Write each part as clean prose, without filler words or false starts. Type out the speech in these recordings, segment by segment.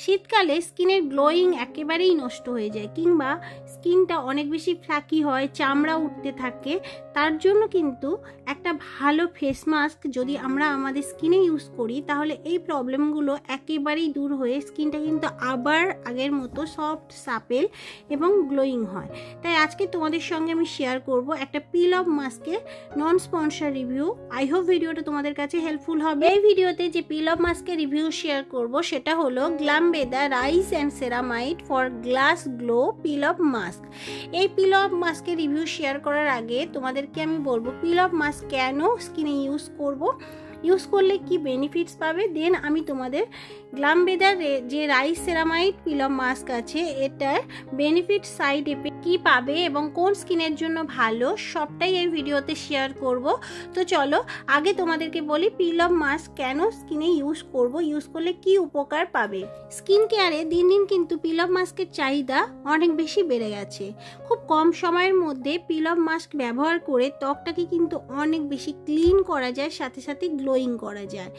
শীতকালে স্কিনের গ্লোয়িং একেবারেই নষ্ট হয়ে যায়, কিংবা স্কিনটা অনেক বেশি ফ্ল্যাকি হয়, চামড়া উঠতে থাকে। তার জন্য কিন্তু একটা ভালো ফেস মাস্ক যদি আমরা আমাদের স্কিনে ইউজ করি, তাহলে এই প্রবলেমগুলো একেবারেই দূর হয়ে স্কিনটা কিন্তু আবার আগের মতো সফট, সাপেল এবং গ্লোয়িং হয়। তাই আজকে তোমাদের সঙ্গে আমি শেয়ার করব একটা পিল অফ মাস্কের non sponsor review. I hope ভিডিওটা তোমাদের কাছে হেল্পফুল হবে। এই ভিডিওতে যে পিল অফ মাস্কের রিভিউ শেয়ার করব সেটা হলো Glamveda rice and ceramide for glass glow peel off mask. এই পিল অফ মাস্কের রিভিউ শেয়ার করার আগে তোমাদেরকে আমি বলবো পিল অফ মাস্ক কেন স্কিনে ইউজ করব, ইউজ করলে কি বেনিফিটস পাবে, দেন আমি তোমাদের গ্ল্যামবেদার যে রাইস সেরামাইড পিল অফ মাস্ক আছে এটার বেনিফিট, সাইড এফেক্ট কি পাবে এবং কোন স্কিনের জন্য ভালো, সবটাই এই ভিডিওতে শেয়ার করব। তো চলো আগে তোমাদেরকে বলি পিল অফ মাস্ক কেন স্কিনে ইউজ করব, ইউজ করলে কি উপকার পাবে। স্কিন কেয়ারে দিন দিন কিন্তু পিল অফ মাস্কের চাহিদা অনেক বেশি বেড়ে গেছে। খুব কম সময়ের মধ্যে পিল অফ মাস্ক ব্যবহার করে ত্বকটাকে কিন্তু অনেক বেশি ক্লিন করা যায়, সাথে সাথে গ্লোয়িং করা যায়।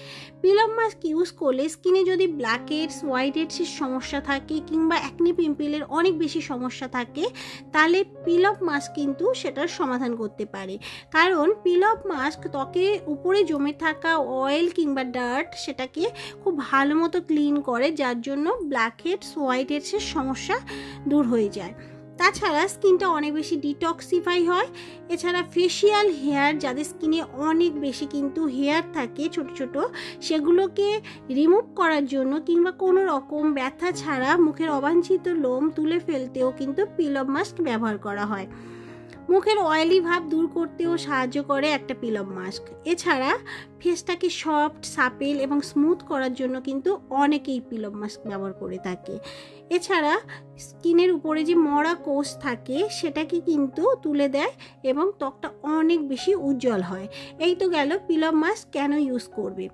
পিল অফ মাস্ক ইউজ করলে স্কিনে যদি ব্ল্যাক হেডস, হোয়াইট হেডসের সমস্যা থাকে কিংবা অ্যাকনি পিম্পলের অনেক বেশি সমস্যা থাকে, তাহলে পিল অফ মাস্ক কিন্তু সেটার সমাধান করতে পারে। কারণ পিল অফ মাস্ক ত্বকের উপরে জমে থাকা অয়েল কিংবা ডার্ট সেটাকে খুব ভালো মতো ক্লিন করে, যার জন্য ব্ল্যাক হেডস, হোয়াইট হেডসের সমস্যা দূর হয়ে যায়। তাছাড়া স্কিনটা অনেক বেশি ডিটক্সিফাই হয়। এছাড়া ফেসিয়াল হেয়ার, যাদের স্কিনে অনেক বেশি কিন্তু হেয়ার থাকে ছোট ছোট, সেগুলোকে রিমুভ করার জন্য কিংবা কোনো রকম ব্যথা ছাড়া মুখের অবাঞ্ছিত লোম তুলে ফেলতেও কিন্তু পিল অফ মাস্ক ব্যবহার করা হয়। মুখের অয়েলি ভাব দূর করতেও সাহায্য করে একটা পিল অফ মাস্ক। এছাড়া ফেসটাকে সফট, সাপেল এবং স্মুথ করার জন্য কিন্তু অনেকেই পিল অফ মাস্ক ব্যবহার করে থাকে। এছাড়া স্কিনের উপরে যে মরা কোষ থাকে সেটাকে কিন্তু তুলে দেয় এবং ত্বকটা অনেক বেশি উজ্জ্বল হয়। এই তো গেল পিল অফ মাস্ক কেন ইউজ করবে।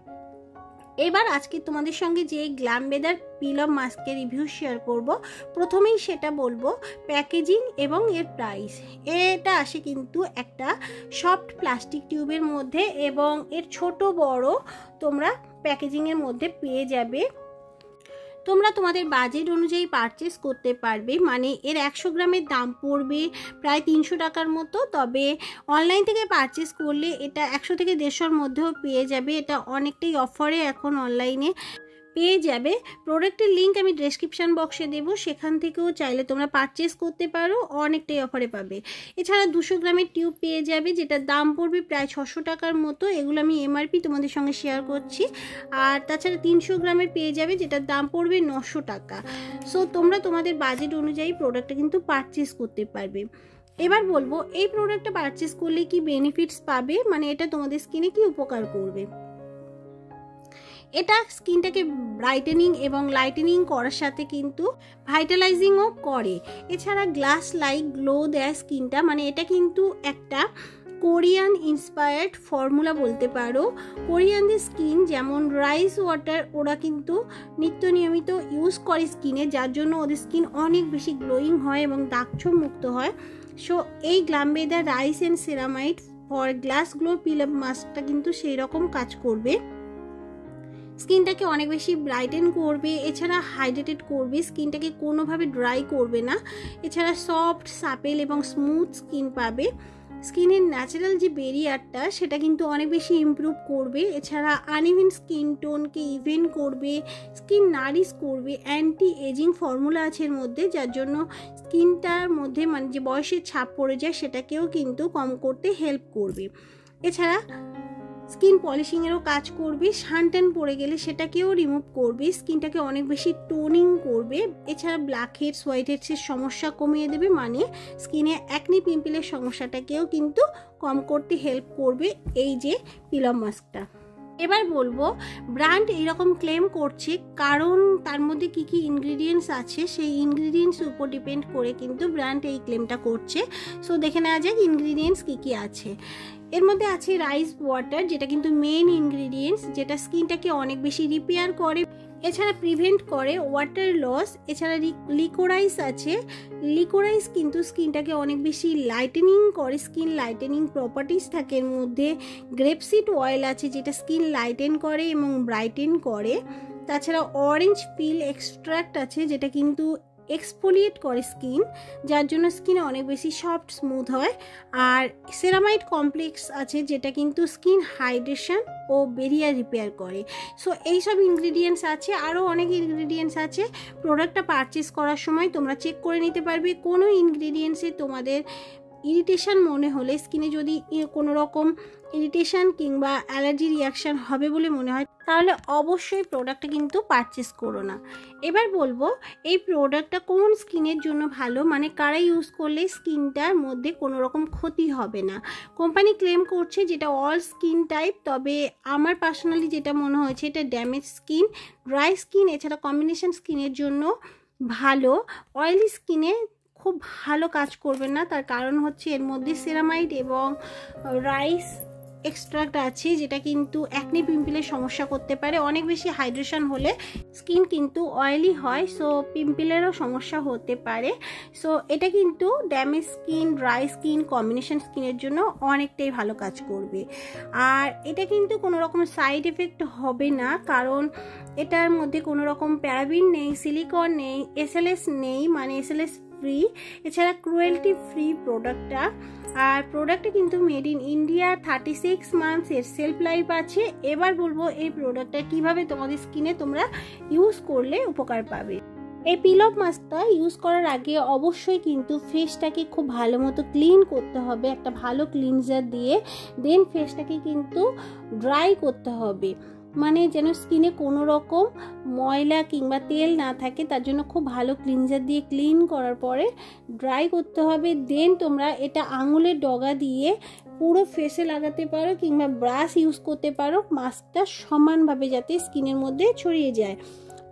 এবার আজকে তোমাদের সঙ্গে যে গ্ল্যামবেদার পিল অফ মাস্কের রিভিউ শেয়ার করব, প্রথমেই সেটা বলবো প্যাকেজিং এবং এর প্রাইস। এটা আসে কিন্তু একটা সফট প্লাস্টিক টিউবের মধ্যে এবং এর ছোট বড় তোমরা প্যাকেজিংয়ের মধ্যে পেয়ে যাবে। তোমরা তোমাদের বাজেট অনুযায়ী পারচেস করতে পারবে। মানে এর 100 গ্রামের দাম পড়বে প্রায় 300 টাকার মতো, তবে অনলাইন থেকে পারচেস করলে এটা 100 থেকে 150-র মধ্যেও পেয়ে যাবে। এটা অনেকটাই অফারে এখন অনলাইনে পেয়ে যাবে। প্রোডাক্টের লিঙ্ক আমি ডেসক্রিপশান বক্সে দেবো, সেখান থেকেও চাইলে তোমরা পারচেস করতে পারো, অনেকটাই অফারে পাবে। এছাড়া 200 গ্রামের টিউব পেয়ে যাবে, যেটার দাম পড়বে প্রায় 600 টাকার মতো। এগুলো আমি এমআরপি তোমাদের সঙ্গে শেয়ার করছি। আর তাছাড়া 300 গ্রামের পেয়ে যাবে, যেটার দাম পড়বে 900 টাকা। সো তোমরা তোমাদের বাজেট অনুযায়ী প্রোডাক্টটা কিন্তু পারচেস করতে পারবে। এবার বলবো এই প্রোডাক্টটা পারচেস করলে কি বেনিফিটস পাবে, মানে এটা তোমাদের স্কিনে কি উপকার করবে। এটা স্কিনটাকে ব্রাইটেনিং এবং লাইটেনিং করার সাথে কিন্তু ভাইটালাইজিংও করে। এছাড়া গ্লাস লাইক গ্লো দেয় স্কিনটা, মানে এটা কিন্তু একটা কোরিয়ান ইন্সপায়ার্ড ফর্মুলা বলতে পারো। কোরিয়ানদের স্কিন যেমন রাইস ওয়াটার ওরা কিন্তু নিত্য নিয়মিত ইউজ করে স্কিনে, যার জন্য ওদের স্কিন অনেক বেশি গ্লোয়িং হয় এবং দাগছোপ মুক্ত হয়। সো এই Glamveda rice and ceramide for glass glow peel off মাস্কটা কিন্তু সেই রকম কাজ করবে। স্কিনটাকে অনেক বেশি ব্রাইটেন করবে, এছাড়া হাইড্রেটেড করবে, স্কিনটাকে কোনোভাবে ড্রাই করবে না। এছাড়া সফট, সাপেল এবং স্মুথ স্কিন পাবে। স্কিনের ন্যাচারাল যে ব্যারিয়ারটা সেটা কিন্তু অনেক বেশি ইমপ্রুভ করবে। এছাড়া আনইভেন স্কিন টোনকে ইভেন করবে, স্কিন নারিশ করবে। অ্যান্টি এজিং ফর্মুলা আছে এর মধ্যে, যার জন্য স্কিনটার মধ্যে মানে যে বয়সের ছাপ পড়ে যায় সেটাকেও কিন্তু কম করতে হেল্প করবে। এছাড়া স্কিন পলিশিংয়েরও কাজ করবে, সানট্যান পড়ে গেলে সেটাকেও রিমুভ করবে, স্কিনটাকে অনেক বেশি টোনিং করবে। এছাড়া ব্ল্যাক হেডস, হোয়াইট হেডসের সমস্যা কমিয়ে দেবে, মানে স্কিনে অ্যাকনি পিম্পলের সমস্যাটাকেও কিন্তু কম করতে হেল্প করবে এই যে পিল অফ মাস্কটা। এবার বলবো ব্র্যান্ড এইরকম ক্লেম করছে কারণ তার মধ্যে কি কি ইনগ্রিডিয়েন্টস আছে, সেই ইনগ্রিডিয়েন্টস উপর ডিপেন্ড করে কিন্তু ব্র্যান্ড এই ক্লেমটা করছে। সো দেখে নেওয়া যাক ইনগ্রিডিয়েন্টস কি কি আছে। এর মধ্যে আছে রাইস ওয়াটার, যেটা কিন্তু মেইন ইনগ্রিডিয়েন্টস, যেটা স্কিনটাকে অনেক বেশি রিপেয়ার করে, এছাড়া প্রিভেন্ট করে ওয়াটার লস। এছাড়া লিকোরাইস আছে, লিকোরাইস কিন্তু স্কিনটাকে অনেক বেশি লাইটেনিং করে, স্কিন লাইটেনিং প্রপার্টিস থাকে এর মধ্যে। গ্রেপসিড অয়েল আছে, যেটা স্কিন লাইটেন করে এবং ব্রাইটেন করে। তাছাড়া অরেঞ্জ পিল এক্সট্রাক্ট আছে, যেটা কিন্তু এক্সফোলিয়েট করে স্কিন, যার জন্য স্কিন অনেক বেশি সফট স্মুথ হয়। আর সেরামাইড কমপ্লেক্স আছে, যেটা কিন্তু স্কিন হাইড্রেশন ও বেরিয়ার রিপেয়ার করে। সো এইসব ইনগ্রিডিয়েন্টস আছে, আরও অনেক ইনগ্রিডিয়েন্টস আছে। প্রোডাক্টটা পারচেস করার সময় তোমরা চেক করে নিতে পারবে। কোনো ইনগ্রিডিয়েন্টসে তোমাদের ইরিটেশন মনে হলে, স্কিনে যদি কোনো রকম ইরিটেশন কিংবা অ্যালার্জি রিয়াকশান হবে বলে মনে হয়, তাহলে অবশ্যই প্রোডাক্টটা কিন্তু পারচেস করো না। এবার বলবো এই প্রোডাক্টটা কোন স্কিনের জন্য ভালো, মানে কারা ইউজ করলে স্কিনটার মধ্যে কোনো রকম ক্ষতি হবে না। কোম্পানি ক্লেম করছে যেটা অল স্কিন টাইপ, তবে আমার পার্সোনালি যেটা মনে হয়েছে এটা ড্যামেজ স্কিন, ড্রাই স্কিন, এছাড়া কম্বিনেশন স্কিনের জন্য ভালো। অয়েলি স্কিনে খুব ভালো কাজ করবে না, তার কারণ হচ্ছে এর মধ্যে সেরামাইড এবং রাইস এক্সট্রাক্ট আছে, যেটা কিন্তু অ্যাকনি পিম্পলের সমস্যা করতে পারে। অনেক বেশি হাইড্রেশন হলে স্কিন কিন্তু অয়েলি হয়, সো পিম্পলেরও সমস্যা হতে পারে। সো এটা কিন্তু damage skin, dry skin, combination স্কিনের জন্য অনেকটাই ভালো কাজ করবে। আর এটা কিন্তু কোনো রকম সাইড এফেক্ট হবে না, কারণ এটার মধ্যে কোনো রকম প্যারাবিন নেই, সিলিকন নেই, এসএলএস নেই, মানে এসএলএস ফ্রি, এছাড়া ক্রুয়েলটি ফ্রি প্রোডাক্টটা। আর প্রোডাক্টটা কিন্তু মেড ইন ইন্ডিয়া, 36 মান্থস এর সেলফ লাইফ আছে। এবার বলবো এই প্রোডাক্টটা কিভাবে তোমাদের স্কিনে তোমরা ইউজ করলে উপকার পাবে। এই পিল অফ মাস্কটা ইউজ করার আগে অবশ্যই কিন্তু ফেসটাকে খুব ভালো মতো ক্লিন করতে হবে একটা ভালো ক্লিনজার দিয়ে। দেন ফেসটাকে কিন্তু ড্রাই করতে হবে, মানে যেন স্কিনে কোনো রকম ময়লা কিংবা তেল না থাকে, তার জন্য খুব ভালো ক্লিনজার দিয়ে ক্লিন করার পরে ড্রাই করতে হবে। দেন তোমরা এটা আঙুলের ডগা দিয়ে পুরো ফেসে লাগাতে পারো কিংবা ব্রাশ ইউজ করতে পারো, মাস্কটা সমানভাবে যাতে স্কিনের মধ্যে ছড়িয়ে যায়।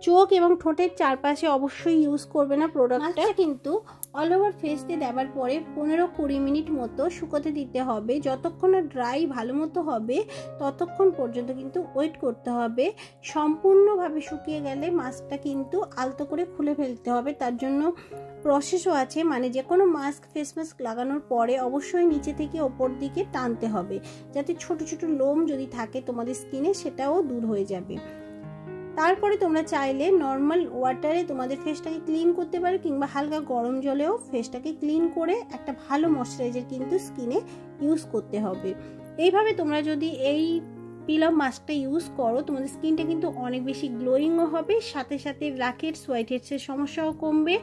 চোখ এবং ঠোঁটের চারপাশে অবশ্যই ইউজ করবে না প্রোডাক্টটা, কিন্তু অল ওভার ফেসে দেওয়ার পরে 15-20 মিনিট মতো শুকোতে দিতে হবে। যতক্ষণ না ড্রাই ভালো মতো হবে ততক্ষণ পর্যন্ত কিন্তু ওয়েট করতে হবে। সম্পূর্ণভাবে শুকিয়ে গেলে মাস্কটা কিন্তু আলতো করে খুলে ফেলতে হবে, তার জন্য প্রসেসও আছে। মানে যে কোনো মাস্ক, ফেস মাস্ক লাগানোর পরে অবশ্যই নিচে থেকে ওপর দিকে টানতে হবে, যাতে ছোট ছোট লোম যদি থাকে তোমাদের স্কিনে সেটাও দূর হয়ে যাবে। তারপরে তোমরা চাইলে নর্মাল ওয়াটারে তোমাদের ফেসটাকে ক্লিন করতে পারো, কিংবা হালকা গরম জলেও ফেসটাকে ক্লিন করে একটা ভালো ময়শ্চারাইজার কিন্তু স্কিনে ইউজ করতে হবে। এইভাবে তোমরা যদি এই পিল অফ মাস্কটা ইউজ করো, তোমাদের স্কিনটা কিন্তু অনেক বেশি গ্লোয়িংও হবে, সাথে সাথে ব্ল্যাকহেডস, হোয়াইট হেডসের সমস্যাও কমবে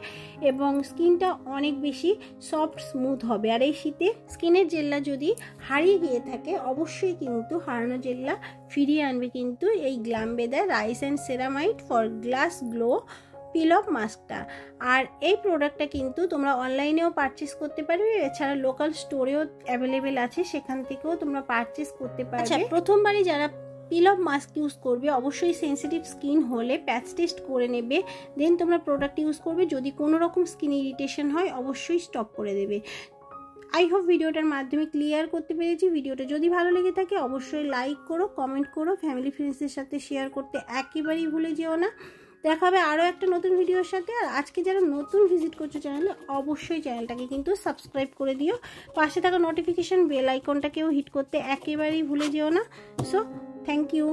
এবং স্কিনটা অনেক বেশি সফট স্মুথ হবে। আর এই শীতে স্কিনের জেল্লা যদি হারিয়ে গিয়ে থাকে, অবশ্যই কিন্তু হারানো জেল্লা ফিরিয়ে আনবে কিন্তু এই গ্ল্যাম বেদার rice and ceramide for glass glow peel off মাস্কটা। আর এই প্রোডাক্টটা কিন্তু তোমরা অনলাইনেও পারচেস করতে পারবে, এছাড়া লোকাল স্টোরেও অ্যাভেলেবেল আছে, সেখান থেকেও তোমরা পারচেস করতে পারবে। আচ্ছা, প্রথমবারই যারা পিল অফ মাস্ক ইউজ করবে অবশ্যই সেন্সিটিভ স্কিন হলে প্যাচ টেস্ট করে নেবে, দেন তোমরা প্রোডাক্ট ইউজ করবে। যদি কোনো রকম স্কিন ইরিটেশন হয় অবশ্যই স্টপ করে দেবে। আই হোপ ভিডিওটার মাধ্যমে ক্লিয়ার করতে পেরেছি। ভিডিওটা যদি ভালো লেগে থাকে অবশ্যই লাইক করো, কমেন্ট করো, ফ্যামিলি ফ্রেন্ডসদের সাথে শেয়ার করতে একেবারেই ভুলে যেও না। দেখা হবে আরও একটা নতুন ভিডিওর সাথে। আর আজকে যারা নতুন ভিজিট করছো চ্যানেলে, অবশ্যই চ্যানেলটাকে কিন্তু সাবস্ক্রাইব করে দিও, পাশে থাকা নোটিফিকেশন বেল আইকনটাকেও হিট করতে একেবারেই ভুলে যেও না। So thank you.